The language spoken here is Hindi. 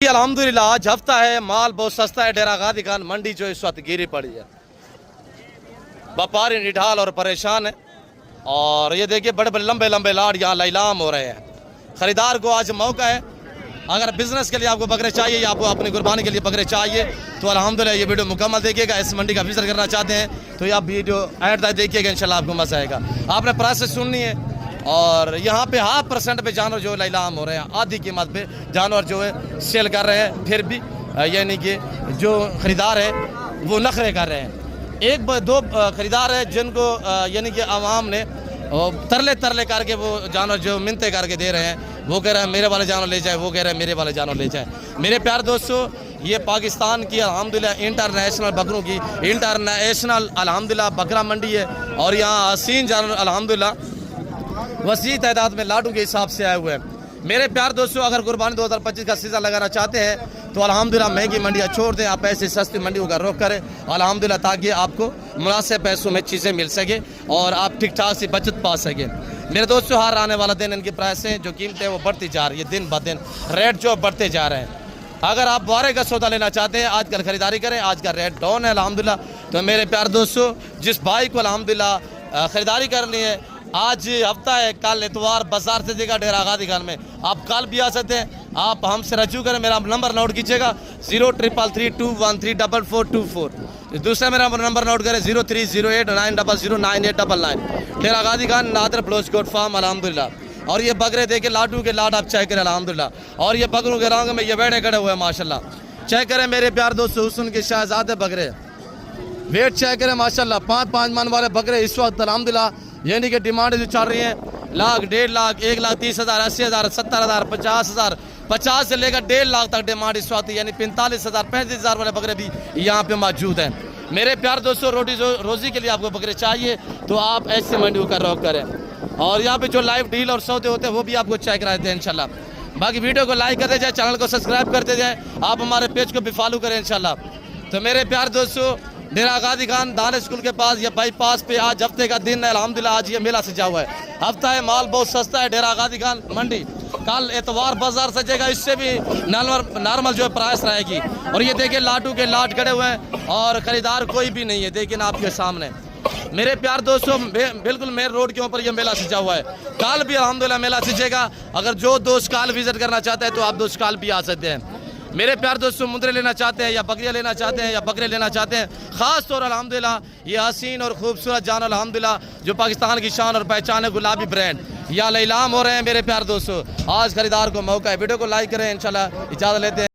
अल्हम्दुलिल्लाह आज हफ्ता है, माल बहुत सस्ता है। डेरा गाजी खान मंडी जो इस वक्त गिरी पड़ी है, व्यापारी निढाल और परेशान है। और ये देखिए बड़े बड़े लंबे लंबे लाड़ यहाँ लीलाम हो रहे हैं। ख़रीदार को आज मौका है। अगर बिज़नेस के लिए आपको बकरे चाहिए या आपको अपनी कुर्बानी के लिए बकरे चाहिए तो अल्हम्दुलिल्लाह ये वीडियो मुकम्मल देखिएगा। इस मंडी का विजिट करना चाहते हैं तो ये आप वीडियो एंड तक देखिएगा, इंशाल्लाह आपको मज़ा आएगा। आपने प्राइस सुननी है। और यहाँ पे 0.5% पे जानवर जो लीलाम हो रहे हैं, आधी कीमत पे जानवर जो है सेल कर रहे हैं। फिर भी यानी कि जो ख़रीदार है वो नखरे कर रहे हैं। एक दो ख़रीदार है जिनको यानी कि आवाम ने तरले करके वो जानवर जो मिन्नतें करके दे रहे हैं। वो कह रहे हैं मेरे वाले जानवर ले जाए, वो कह रहे हैं मेरे वाले जानवर ले जाए। मेरे प्यार दोस्तों, ये पाकिस्तान की अल्हम्दुलिल्लाह इंटरनेशनल बकरों की इंटरनेशनल अल्हम्दुलिल्लाह बकरा मंडी है। और यहाँ हसीन जानवर अल्हम्दुलिल्लाह वसी तादाद में लाडू के हिसाब से आए हुए हैं। मेरे प्यार दोस्तों, अगर कुर्बानी 2025 का सीज़न लगाना चाहते हैं तो अल्हम्दुलिल्लाह महंगी मंडियाँ छोड़ दें, आप ऐसी सस्ती मंडियों का रुख करें अल्हम्दुलिल्लाह, ताकि आपको मुनासिब पैसों में चीज़ें मिल सके और आप ठीक ठाक से बचत पा सकें। मेरे दोस्तों, हर आने वाला दिन इनकी प्राइसें जो कीमतें वो बढ़ती जा रही है, दिन ब दिन रेट जो बढ़ते जा रहे हैं। अगर आप बारे का सौदा लेना चाहते हैं आजकल ख़रीदारी करें, आज का रेट डाउन है अल्हम्दुलिल्लाह। तो मेरे प्यार दोस्तों, जिस भाई को अल्हम्दुलिल्लाह ख़रीदारी करनी है, आज हफ्ता है, कल इतवार बाजार से देगा डेरा गाजी खान में, आप कल भी आ सकते हैं। आप हमसे रजू करें, मेरा नंबर नोट कीजिएगा 0333213424। दूसरा मेरा नंबर नोट करें 030890099899। डेरा गाजी खान नादर ब्लोच कोट फार्म अल्हम्दुलिल्लाह। और ये बकरे देखे लाडू के लाड आप चेक करें अल्हम्दुलिल्लाह। और ये बकरों के रंग में ये बेड़े खड़े हुए हैं माशाल्लाह, चेक करें मेरे प्यार दोस्तों। हुस्न के शहजादे बकरे, वेट चेक करें माशाल्लाह। 5 मन वाले बकरे इस वक्त अल्हम्दुलिल्लाह यानी कि डिमांड जो चल रही है 1 लाख, 1.5 लाख, 1,30,000, 80,000, 70,000, 50,000, 50 से लेकर 1.5 लाख तक डिमांड इस वक्त, यानी 45,000, 35,000 वाले बकरे भी यहाँ पे मौजूद हैं। मेरे प्यार दोस्तों, रोज़ी के लिए आपको बकरे चाहिए तो आप ऐसे मंडियों का रुख करें। और यहाँ पे जो लाइव डील और सौदे होते हैं वो भी आपको चेक कराते हैं इंशाल्लाह। बाकी वीडियो को लाइक करते जाए, चैनल को सब्सक्राइब करते जाए, आप हमारे पेज को भी फॉलो करें इंशाल्लाह। तो मेरे प्यार दोस्तों, डेरा गाजी खान दान स्कूल के पास या बाईपास पे आज हफ्ते का दिन है अल्हम्दुलिल्लाह। आज ये मेला सजा हुआ है, हफ्ता है, माल बहुत सस्ता है। डेरा गाजी खान मंडी कल एतवार बाजार सजेगा, इससे भी नॉर्मल जो है प्राइस रहेगी। और ये देखिए लाटू के लाट खड़े हुए हैं और ख़रीदार कोई भी नहीं है, देखिए आपके सामने। मेरे प्यार दोस्तों, बिल्कुल मेन रोड के ऊपर ये मेला सजा हुआ है। कल भी अल्हम्दुलिल्लाह मेला सजेगा। अगर जो दोस्त कल विजिट करना चाहते हैं तो आप दोस्त कल भी आ सकते हैं। मेरे प्यार दोस्तों, मुंदरे लेना चाहते हैं या बकरियाँ लेना चाहते हैं या बकरे लेना चाहते हैं, ख़ास तौर अल्हम्दुलिल्लाह ये हसीन और खूबसूरत जान अल्हम्दुलिल्लाह जो पाकिस्तान की शान और पहचान है, गुलाबी ब्रांड या लीलाम हो रहे हैं। मेरे प्यार दोस्तों, आज खरीदार को मौका है। वीडियो को लाइक करें इंशाल्लाह, इजाज़त लेते हैं।